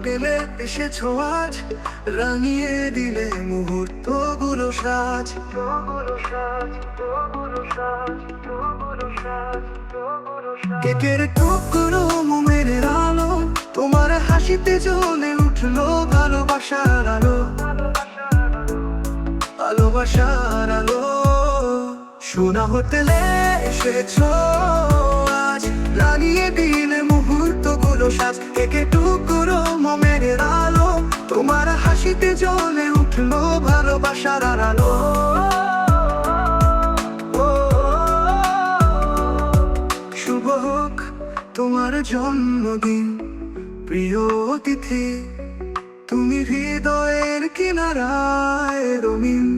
পেলে এসেছো আজ, রাঙিয়ে দিলে মুহূর্তগুলো সাজ। কেকের টুকরো মোমের আলো, তোমার হাসিতে জ্বলে উঠলো ভালোবাসার আলো, ভালোবাসার আলো। সোনা হোটেলে এসেছো আজ, রাঙিয়ে দিলে মুহূর্তগুলো সাজ। কেকের টুকরো মোমের আলো, তোমার হাসিতে জ্বলে উঠলো ভালোবাসার আলো। শুভ হোক তোমার জন্মদিন প্রিয় অতিথি, তুমি হৃদয়ের কিনারায় রঙিন।